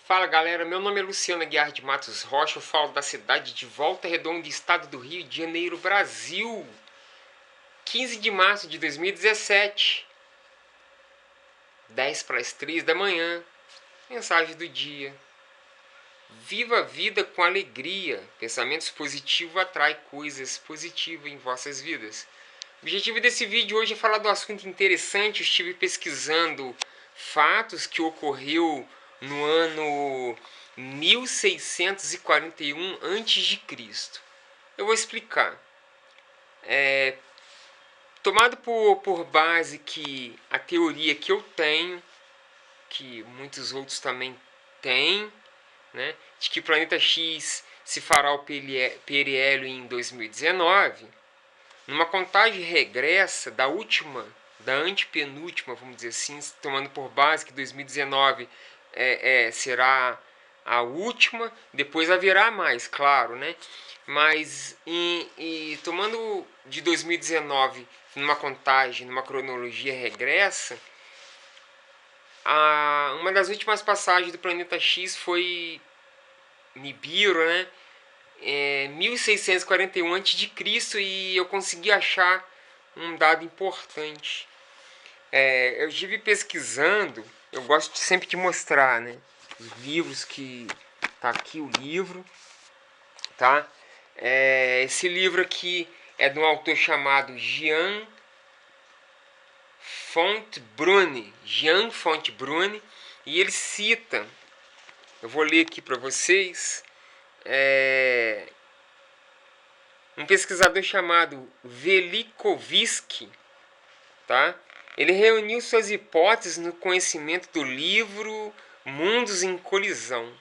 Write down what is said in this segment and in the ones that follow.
Fala galera, meu nome é Luciano Aguiar de Matos Rocha, eu falo da cidade de Volta Redonda, estado do Rio de Janeiro, Brasil. 15 de março de 2017, 10 para as 3 da manhã, mensagem do dia. Viva a vida com alegria, pensamentos positivos atraem coisas positivas em vossas vidas. O objetivo desse vídeo hoje é falar de um assunto interessante. Eu estive pesquisando fatos que ocorreu no ano 1641 a.C. Eu vou explicar. Tomado por base que a teoria que eu tenho, que muitos outros também têm, né, de que o planeta X se fará o periélio em 2019, numa contagem regressa da antepenúltima, vamos dizer assim, tomando por base que 2019 será a última, depois haverá mais, claro, né? Mas tomando de 2019 numa contagem, numa cronologia regressa, uma das últimas passagens do planeta X foi Nibiru, né? 1641 a.C. e eu consegui achar um dado importante. Eu estive pesquisando, eu gosto sempre de mostrar, né, os livros que tá aqui, o livro, tá? Esse livro aqui é de um autor chamado Jean Fontbrunne, e ele cita, eu vou ler aqui para vocês, um pesquisador chamado Velikovsky, tá? Ele reuniu suas hipóteses no conhecimento do livro Mundos em Colisão.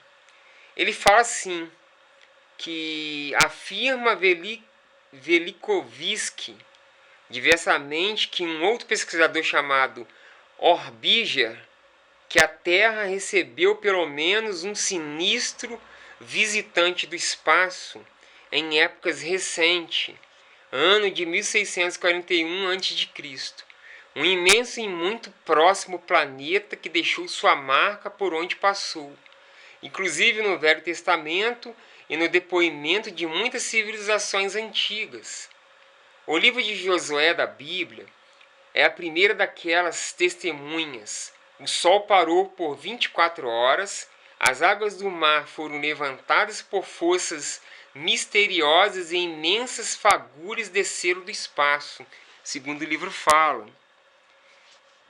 Ele fala assim, que afirma Velikovsky diversamente que um outro pesquisador chamado Orbiger, que a Terra recebeu pelo menos um sinistro visitante do espaço em épocas recentes, ano de 1641 a.C., um imenso e muito próximo planeta que deixou sua marca por onde passou, inclusive no Velho Testamento e no depoimento de muitas civilizações antigas. O livro de Josué da Bíblia é a primeira daquelas testemunhas. O sol parou por 24 horas, as águas do mar foram levantadas por forças misteriosas e imensas fagulhas desceram do espaço, segundo o livro fala.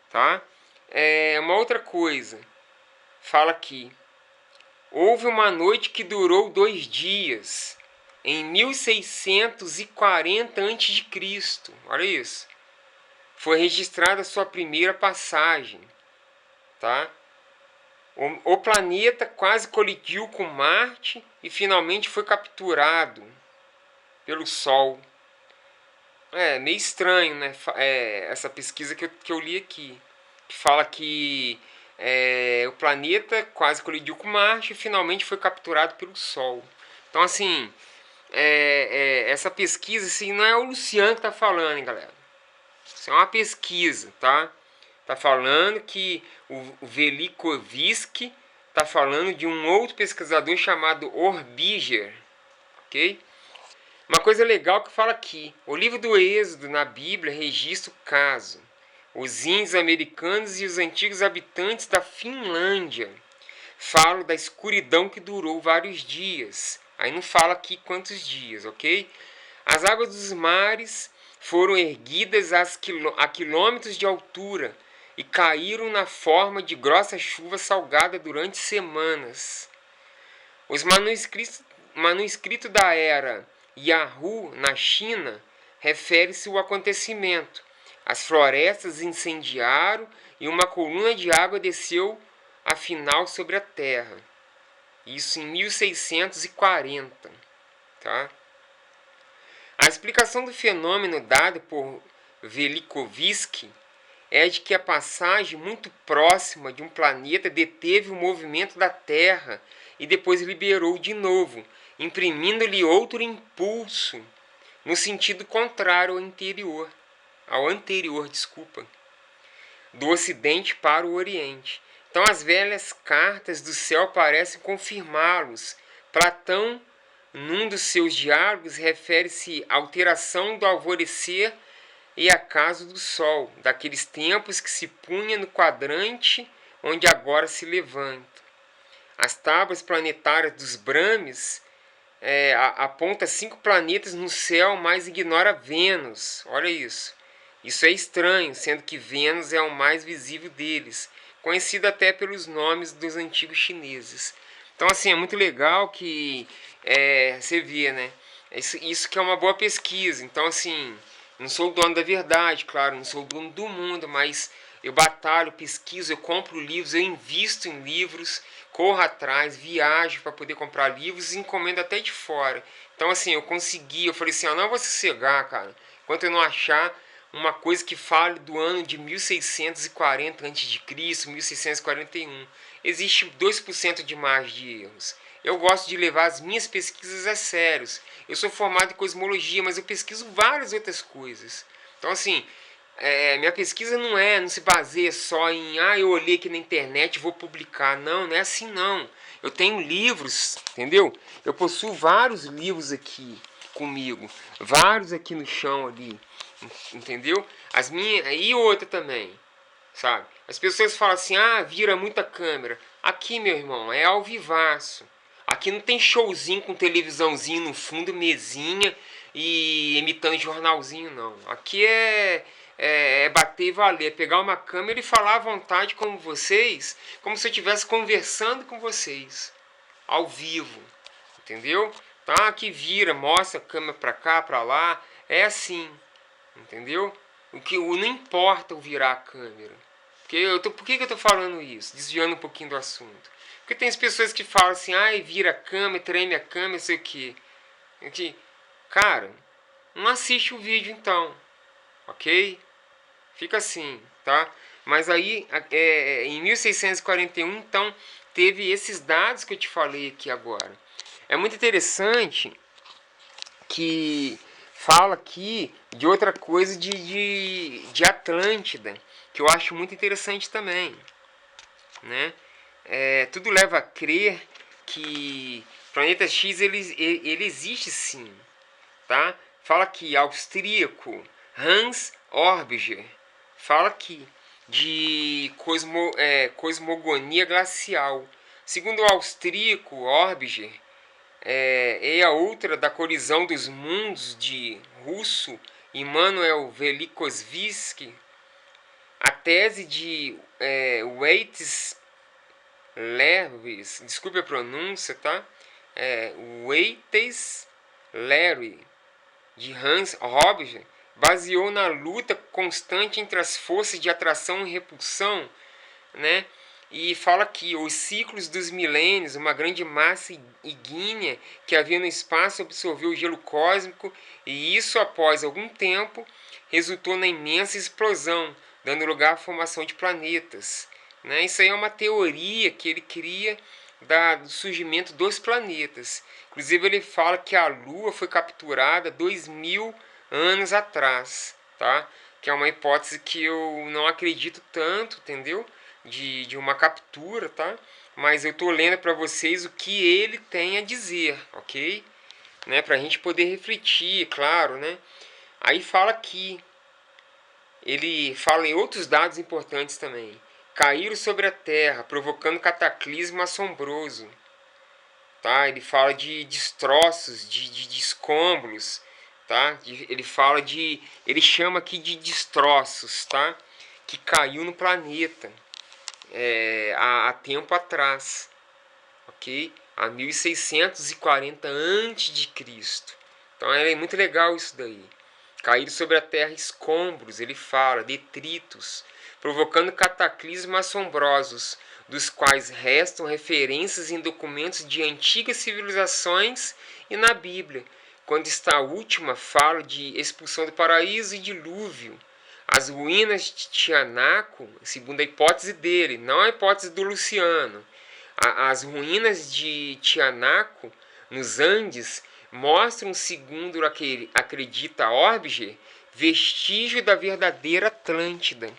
Tá? Uma outra coisa, fala aqui. Houve uma noite que durou 2 dias, em 1640 a.C. Olha isso. Foi registrada sua primeira passagem. Tá? O planeta quase colidiu com Marte e finalmente foi capturado pelo Sol. Meio estranho, né? Essa pesquisa que eu li aqui, que fala que o planeta quase colidiu com Marte e finalmente foi capturado pelo Sol. Então, assim, essa pesquisa assim, não é o Luciano que está falando, hein, galera. Isso é uma pesquisa, tá? Tá falando que o Velikovsky está falando de um outro pesquisador chamado Orbiger, ok? Uma coisa legal que fala aqui, o livro do Êxodo na Bíblia registra o caso. Os índios americanos e os antigos habitantes da Finlândia falam da escuridão que durou vários dias. Aí não fala aqui quantos dias, ok? As águas dos mares foram erguidas a quilômetros de altura e caíram na forma de grossa chuva salgada durante semanas. Os manuscritos da era Yahoo na China refere-se ao acontecimento. As florestas incendiaram e uma coluna de água desceu afinal sobre a terra. Isso em 1640. Tá? A explicação do fenômeno dada por Velikovsky é de que a passagem muito próxima de um planeta deteve o movimento da Terra e depois liberou de novo, imprimindo-lhe outro impulso no sentido contrário ao anterior, do Ocidente para o Oriente. Então as velhas cartas do céu parecem confirmá-los. Platão, num dos seus diálogos, refere-se à alteração do alvorecer e acaso do sol, daqueles tempos que se punha no quadrante onde agora se levanta. As tábuas planetárias dos Brahmes aponta 5 planetas no céu, mas ignora Vênus. Olha isso. Isso é estranho, sendo que Vênus é o mais visível deles, conhecido até pelos nomes dos antigos chineses. Então, assim, é muito legal que você vê, né? Isso que é uma boa pesquisa. Então, assim, não sou o dono da verdade, claro, não sou o dono do mundo, mas eu batalho, pesquiso, eu compro livros, eu invisto em livros, corro atrás, viajo para poder comprar livros e encomendo até de fora. Então, assim, eu falei assim, não vou sossegar, cara, enquanto eu não achar uma coisa que fale do ano de 1640 a.C., 1641. Existe 2% de margem de erros. Eu gosto de levar as minhas pesquisas a sérios. Eu sou formado em cosmologia, mas eu pesquiso várias outras coisas. Então, assim, minha pesquisa não se baseia só em, eu olhei aqui na internet e vou publicar. Não, não é assim não. Eu tenho livros, entendeu? Eu possuo vários livros aqui comigo, vários aqui no chão ali, entendeu? As minhas, e outra também, sabe? As pessoas falam assim, vira muita câmera. Aqui, meu irmão, é ao vivaço. Aqui não tem showzinho com televisãozinho no fundo, mesinha e imitando jornalzinho, não. Aqui é bater e valer, pegar uma câmera e falar à vontade com vocês, como se eu estivesse conversando com vocês, ao vivo, entendeu? Tá, aqui vira, mostra a câmera pra cá, pra lá, é assim, entendeu? Não importa eu virar a câmera. Por que eu tô falando isso? Desviando um pouquinho do assunto. Porque tem as pessoas que falam assim, vira a câmera, treme a câmera, sei o que. Cara, não assiste o vídeo então, ok? Fica assim, tá? Mas aí, em 1641, então, teve esses dados que eu te falei aqui agora. É muito interessante que fala aqui de outra coisa de Atlântida, que eu acho muito interessante também, né? Tudo leva a crer que o planeta X ele existe sim, tá? Fala aqui, austríaco Hans Orbiger, fala aqui de cosmogonia glacial. Segundo o austríaco Orbiger, a outra da colisão dos mundos de russo Immanuel Velikovsky, a tese de Waits Lewis, desculpe a pronúncia, tá? Waits Larry, de Hans Hobson, baseou na luta constante entre as forças de atração e repulsão, né? E fala que os ciclos dos milênios, uma grande massa ígnea que havia no espaço absorveu o gelo cósmico e isso, após algum tempo, resultou na imensa explosão, dando lugar à formação de planetas. Né? Isso aí é uma teoria que ele cria do surgimento dos planetas. Inclusive ele fala que a Lua foi capturada 2000 anos atrás, tá? Que é uma hipótese que eu não acredito tanto, entendeu? De uma captura, tá? Mas eu tô lendo para vocês o que ele tem a dizer, ok? Né? Para a gente poder refletir, claro, né? Aí fala aqui, ele fala em outros dados importantes também. Caíram sobre a Terra, provocando cataclismo assombroso. Tá? Ele fala de destroços, de escombros, tá? Ele chama aqui de destroços, tá? Que caiu no planeta há tempo atrás, ok? Há 1640 a.C. Então é muito legal isso daí. Caíram sobre a Terra escombros, ele fala, detritos, provocando cataclismos assombrosos, dos quais restam referências em documentos de antigas civilizações e na Bíblia, quando esta última fala de expulsão do paraíso e dilúvio. As ruínas de Tianaco, segundo a hipótese dele, não a hipótese do Luciano, as ruínas de Tianaco, nos Andes, mostram, segundo acredita Orbiger, vestígio da verdadeira Atlântida.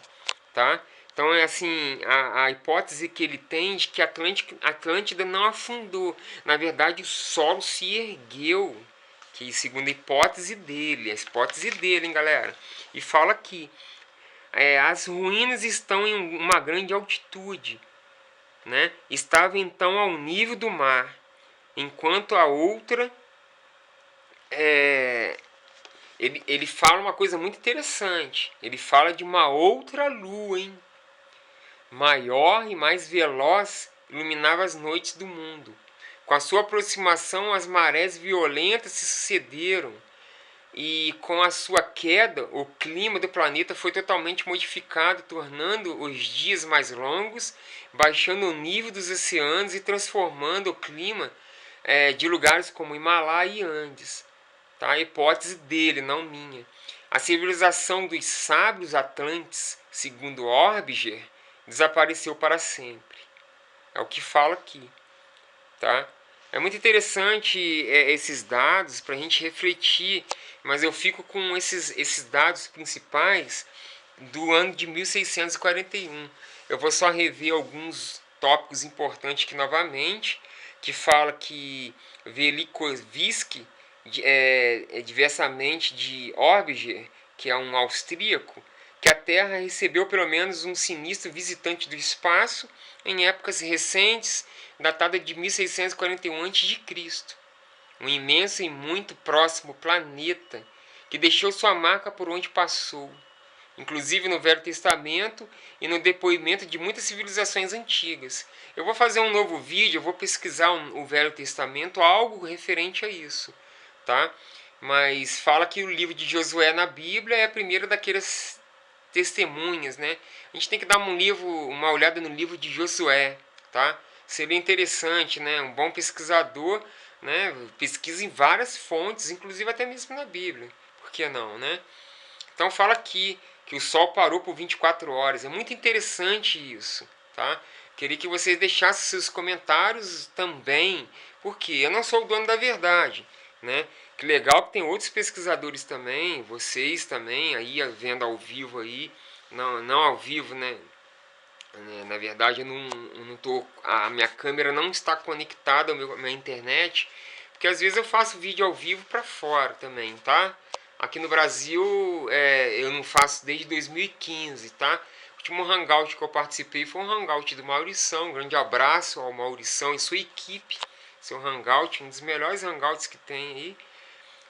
Tá? Então é assim, a hipótese que ele tem de que Atlântida não afundou. Na verdade, o solo se ergueu, que segundo a hipótese dele, hein, galera? E fala que as ruínas estão em uma grande altitude, né? Estava então ao nível do mar, enquanto a outra ele fala uma coisa muito interessante. Ele fala de uma outra lua, hein? Maior e mais veloz, iluminava as noites do mundo. Com a sua aproximação, as marés violentas se sucederam, e com a sua queda, o clima do planeta foi totalmente modificado, tornando os dias mais longos, baixando o nível dos oceanos e transformando o clima de lugares como Himalaia e Andes. Tá? A hipótese dele, não minha. A civilização dos sábios atlantes, segundo Orbiger, desapareceu para sempre. É o que fala aqui. Tá? É muito interessante esses dados para a gente refletir, mas eu fico com esses dados principais do ano de 1641. Eu vou só rever alguns tópicos importantes aqui novamente, que fala que Velikovsky, diversamente de Orbiger, que é um austríaco, que a Terra recebeu pelo menos um sinistro visitante do espaço em épocas recentes, datada de 1641 a.C., um imenso e muito próximo planeta que deixou sua marca por onde passou, inclusive no Velho Testamento e no depoimento de muitas civilizações antigas. Eu vou fazer um novo vídeo, eu vou pesquisar o Velho Testamento, algo referente a isso, tá? Mas fala que o livro de Josué na Bíblia é a primeira daquelas testemunhas, né? A gente tem que dar uma olhada no livro de Josué, tá? Seria interessante, né? Um bom pesquisador, né? Pesquisa em várias fontes, inclusive até mesmo na Bíblia. Por que não, né? Então fala aqui que o Sol parou por 24 horas. É muito interessante isso, tá? Queria que vocês deixassem seus comentários também, porque eu não sou o dono da verdade, né? Que legal que tem outros pesquisadores também, vocês também, aí vendo ao vivo aí, não ao vivo, né? Na verdade, eu não tô, a minha câmera não está conectada à minha internet, porque às vezes eu faço vídeo ao vivo para fora também, tá? Aqui no Brasil eu não faço desde 2015, tá? O último hangout que eu participei foi um hangout do Maurição. Um grande abraço ao Maurição e sua equipe. Seu hangout, um dos melhores hangouts que tem aí,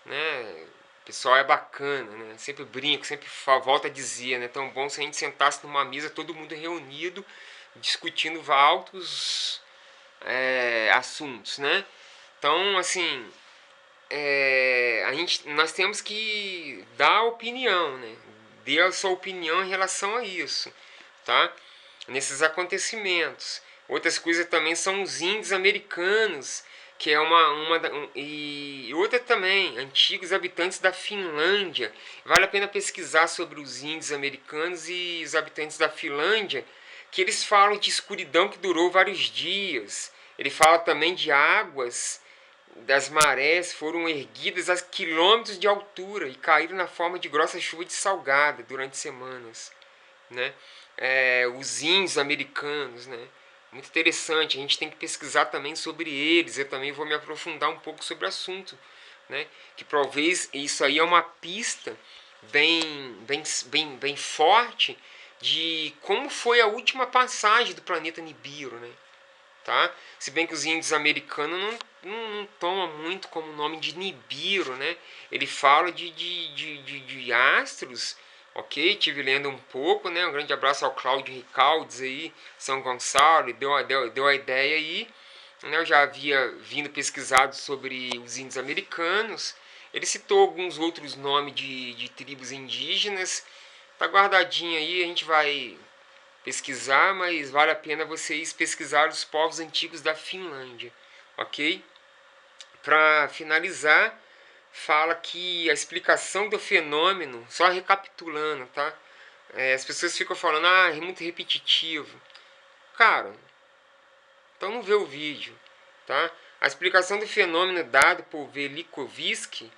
né? O pessoal é bacana, né? Sempre brinco, sempre volta a dizer, né? Tão bom se a gente sentasse numa mesa, todo mundo reunido, discutindo altos assuntos, né? Então, assim, nós temos que dar opinião, né? Dê a sua opinião em relação a isso, tá? Nesses acontecimentos. Outras coisas também são os índios americanos, que é e outra também, antigos habitantes da Finlândia. Vale a pena pesquisar sobre os índios americanos e os habitantes da Finlândia, que eles falam de escuridão que durou vários dias. Ele fala também de águas das marés foram erguidas a quilômetros de altura e caíram na forma de grossa chuva de salgada durante semanas, né? Os índios americanos, né? Muito interessante, a gente tem que pesquisar também sobre eles. Eu também vou me aprofundar um pouco sobre o assunto, né? Que talvez isso aí é uma pista bem forte de como foi a última passagem do planeta Nibiru, né? Tá? Se bem que os índios americanos não tomam muito como nome de Nibiru, né? Ele fala de astros, ok? Tive lendo um pouco, né? Um grande abraço ao Cláudio Ricaldes aí, São Gonçalo, deu a ideia aí. Né? Eu já havia vindo pesquisado sobre os índios americanos. Ele citou alguns outros nomes de tribos indígenas. Tá guardadinho aí, a gente vai pesquisar, mas vale a pena vocês pesquisar os povos antigos da Finlândia, ok? Para finalizar, fala que a explicação do fenômeno, só recapitulando, tá? As pessoas ficam falando, é muito repetitivo. Cara, então não vê o vídeo, tá? A explicação do fenômeno dado por Velikovsky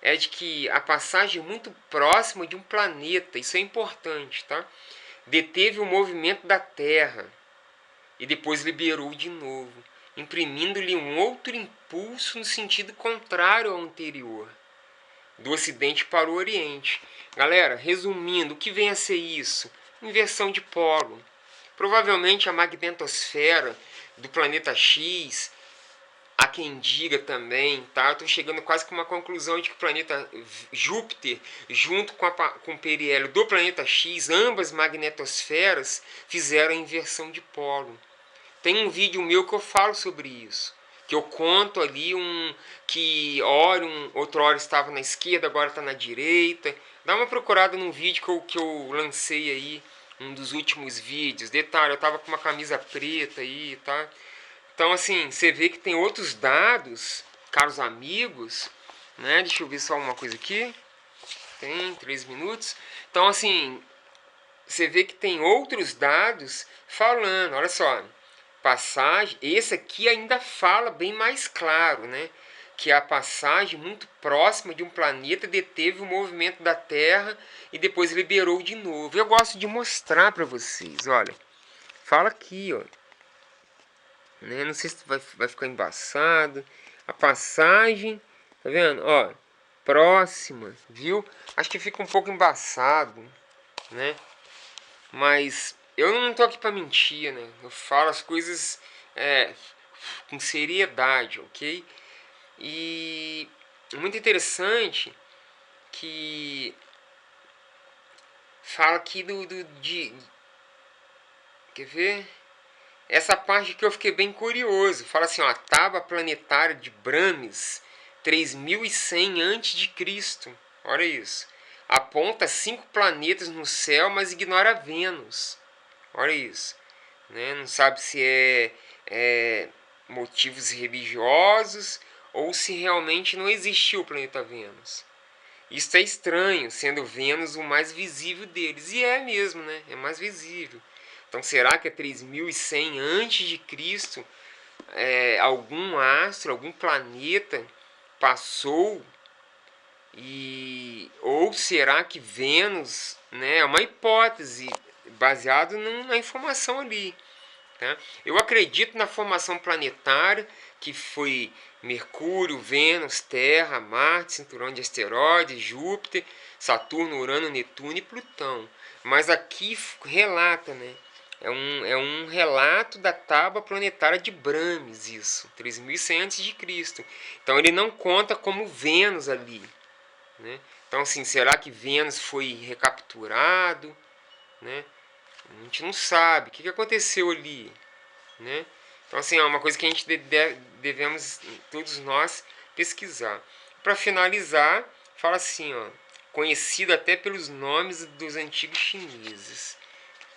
é de que a passagem é muito próxima de um planeta, isso é importante, tá? deteve o movimento da Terra e depois liberou de novo, imprimindo-lhe um outro impulso no sentido contrário ao anterior, do Ocidente para o Oriente. Galera, resumindo, o que vem a ser isso? Inversão de polo. Provavelmente a magnetosfera do planeta X, há quem diga também, tá? Estou chegando quase com uma conclusão de que o planeta Júpiter, junto com o periélio do planeta X, ambas magnetosferas fizeram a inversão de polo. Tem um vídeo meu que eu falo sobre isso, que eu conto ali que outra hora estava na esquerda, agora está na direita. Dá uma procurada num vídeo que eu lancei aí, um dos últimos vídeos. Detalhe, eu tava com uma camisa preta aí, tá? Então, assim, você vê que tem outros dados, caros amigos, né? Deixa eu ver só uma coisa aqui. Tem 3 minutos. Então, assim, você vê que tem outros dados falando, olha só, passagem, esse aqui ainda fala bem mais claro, né? Que a passagem muito próxima de um planeta deteve o movimento da Terra e depois liberou de novo. Eu gosto de mostrar para vocês, olha. Fala aqui, ó. Né? Não sei se vai ficar embaçado. A passagem, tá vendo? Ó, próxima, viu? Acho que fica um pouco embaçado, né? Mas eu não tô aqui para mentir, né? Eu falo as coisas com seriedade, ok? E muito interessante que fala aqui quer ver? Essa parte que eu fiquei bem curioso. Fala assim, ó, a tábua planetária de Brahmes, 3100 a.C. Olha isso. Aponta 5 planetas no céu, mas ignora Vênus. Olha isso. Né? Não sabe se é motivos religiosos ou se realmente não existiu o planeta Vênus. Isso é estranho, sendo Vênus o mais visível deles. E é mesmo, né? É mais visível. Então será que é 3100 antes de Cristo algum astro, algum planeta passou ou será que Vênus, né, é uma hipótese baseada na informação ali. Tá? Eu acredito na formação planetária, que foi Mercúrio, Vênus, Terra, Marte, cinturão de asteroides, Júpiter, Saturno, Urano, Netuno e Plutão. Mas aqui relata, né? É um relato da tábua planetária de Brahmes, isso, 3100 a.C. Então ele não conta como Vênus ali. Né? Então, assim, será que Vênus foi recapturado? Né? A gente não sabe. O que aconteceu ali? Né? Então, assim, é uma coisa que a gente devemos, todos nós, pesquisar. Para finalizar, fala assim, ó, conhecido até pelos nomes dos antigos chineses.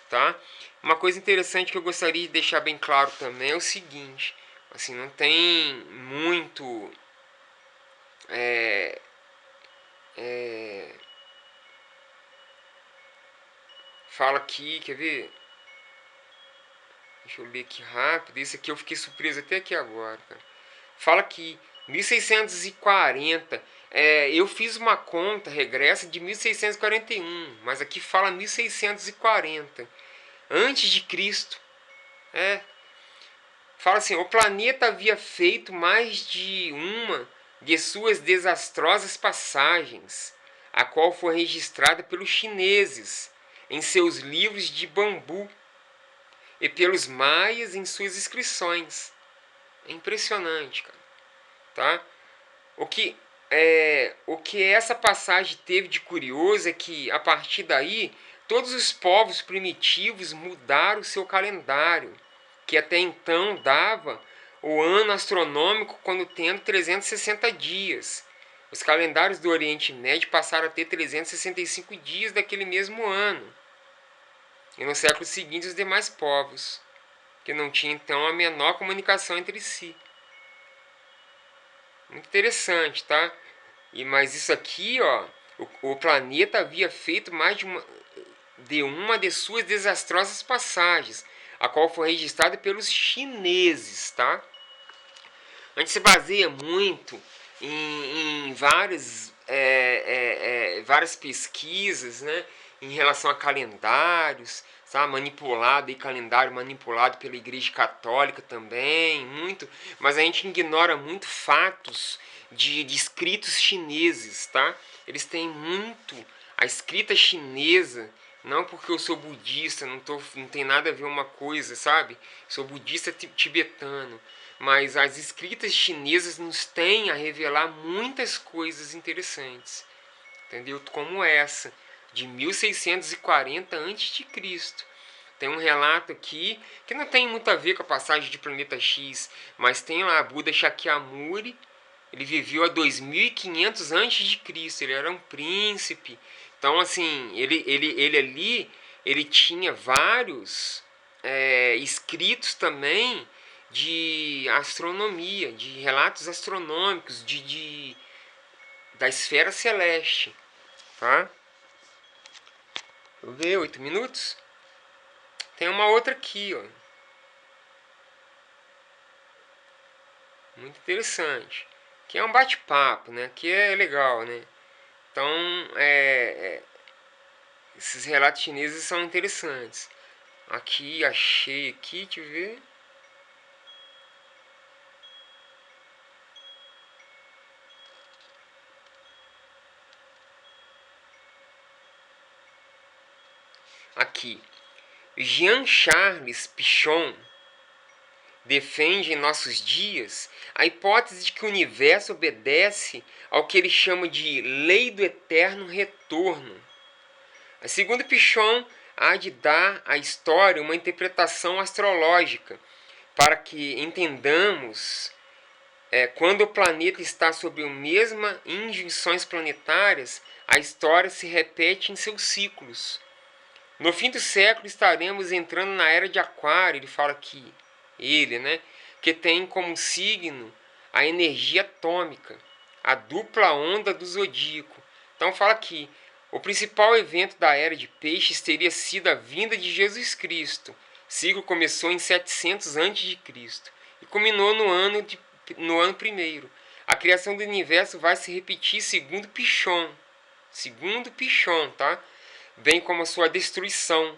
Tá? Uma coisa interessante que eu gostaria de deixar bem claro também é o seguinte, assim, não tem muito fala aqui, quer ver? Deixa eu ler aqui rápido. Esse aqui eu fiquei surpreso até aqui agora, cara. Fala aqui, 1640. Eu fiz uma conta regressa de 1641, mas aqui fala 1640, antes de Cristo. Fala assim, o planeta havia feito mais de uma de suas desastrosas passagens, a qual foi registrada pelos chineses em seus livros de bambu e pelos maias em suas inscrições. É impressionante, cara. Tá? O que essa passagem teve de curioso é que, a partir daí, todos os povos primitivos mudaram o seu calendário, que até então dava o ano astronômico quando tendo 360 dias. Os calendários do Oriente Médio passaram a ter 365 dias daquele mesmo ano. E no século seguinte os demais povos, que não tinham então a menor comunicação entre si. Muito interessante, tá? Mas isso aqui, ó, o planeta havia feito mais de uma de suas desastrosas passagens, a qual foi registrada pelos chineses, tá? A gente se baseia muito em várias pesquisas, né, em relação a calendários. sabe? Manipulado, e calendário manipulado pela Igreja Católica também, muito. Mas a gente ignora muito fatos de escritos chineses, tá? Eles têm muito a escrita chinesa. Não porque eu sou budista, não tem nada a ver uma coisa, sabe? Sou budista tibetano. Mas as escritas chinesas nos têm a revelar muitas coisas interessantes, entendeu? Como essa, de 1640 a.C. Tem um relato aqui que não tem muito a ver com a passagem de Planeta X, mas tem lá Buda Shakyamuni. Ele viveu a 2500 a.C., ele era um príncipe. Então, assim, ele ali, ele tinha vários escritos também de astronomia, de relatos astronômicos, da esfera celeste, tá? Deixa eu ver, 8 minutos. Tem uma outra aqui, ó. Muito interessante. Que é um bate-papo, né? Que é legal, né? Então, esses relatos chineses são interessantes. Aqui, achei aqui, deixa eu ver. Aqui. Jean-Charles Pichon defende em nossos dias a hipótese de que o universo obedece ao que ele chama de lei do eterno retorno. Segundo Pichon, há de dar à história uma interpretação astrológica para que entendamos quando o planeta está sob as mesmas injunções planetárias, a história se repete em seus ciclos. No fim do século estaremos entrando na era de Aquário, ele fala aqui, né, que tem como signo a energia atômica, a dupla onda do zodíaco. Então fala aqui, o principal evento da era de Peixes teria sido a vinda de Jesus Cristo. O ciclo começou em 700 a.C. e culminou no ano primeiro. A criação do universo vai se repetir segundo Pichon. Segundo Pichon, tá? Bem como a sua destruição.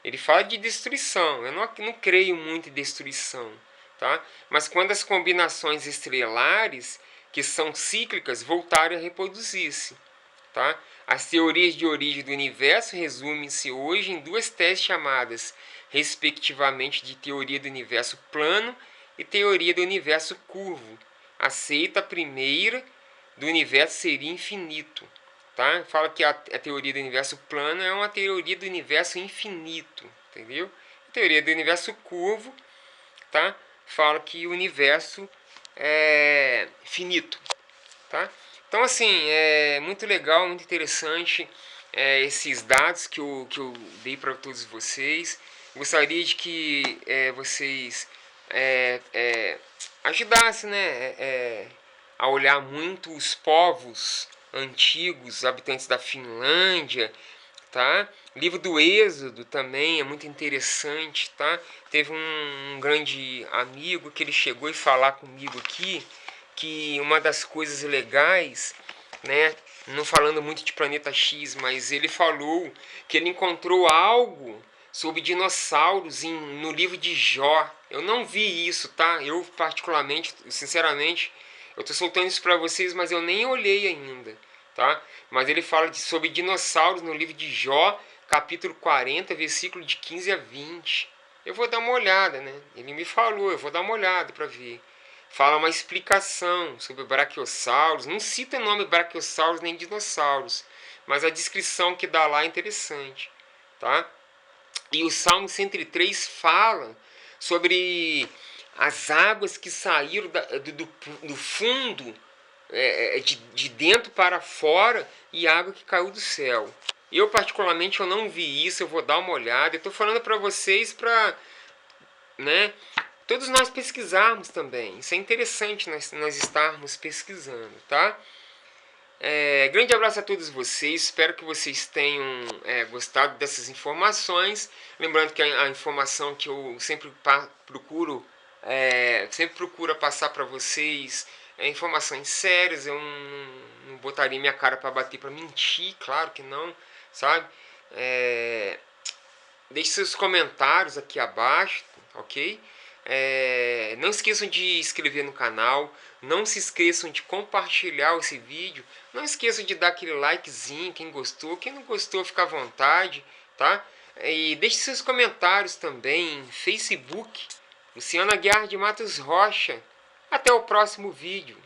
Ele fala de destruição. Eu não creio muito em destruição, tá? Mas quando as combinações estrelares, que são cíclicas, voltarem a reproduzir-se, tá? As teorias de origem do universo resumem-se hoje em duas teses chamadas, respectivamente, de teoria do universo plano e teoria do universo curvo. Aceita a primeira, do universo seria infinito. Tá? Fala que a teoria do universo plano é uma teoria do universo infinito, entendeu? A teoria do universo curvo, tá? Fala que o universo é finito, tá? Então, assim, é muito legal, muito interessante esses dados que eu dei para todos vocês. Gostaria de que vocês ajudassem, né, a olhar muito os povos antigos, habitantes da Finlândia, tá? O livro do Êxodo também é muito interessante, tá? Teve um grande amigo que ele chegou e falar comigo aqui que uma das coisas legais, né, não falando muito de Planeta X, mas ele falou que ele encontrou algo sobre dinossauros no livro de Jó. Eu não vi isso, tá? Eu particularmente, sinceramente, eu tô soltando isso para vocês, mas eu nem olhei ainda, tá? Mas ele fala sobre dinossauros no livro de Jó, capítulo 40, versículo de 15 a 20. Eu vou dar uma olhada, né? Ele me falou, eu vou dar uma olhada para ver. Fala uma explicação sobre braquiossauros. Não cita o nome braquiossauros nem dinossauros, mas a descrição que dá lá é interessante, tá? E o Salmo 103 fala sobre as águas que saíram do fundo, de dentro para fora, e água que caiu do céu. Eu particularmente eu não vi isso, eu vou dar uma olhada. Eu estou falando para vocês para, né, todos nós pesquisarmos também. Isso é interessante nós estarmos pesquisando, tá? Grande abraço a todos vocês, espero que vocês tenham gostado dessas informações. Lembrando que a informação que eu sempre procuro passar para vocês informações sérias. Eu não botaria minha cara para bater, para mentir, claro que não, sabe? Deixe seus comentários aqui abaixo, ok? Não esqueçam de se inscrever no canal, não se esqueçam de compartilhar esse vídeo, não esqueçam de dar aquele likezinho, quem gostou, quem não gostou fica à vontade, tá? E deixe seus comentários também em Facebook, Luciano Aguiar de Matos Rocha. Até o próximo vídeo.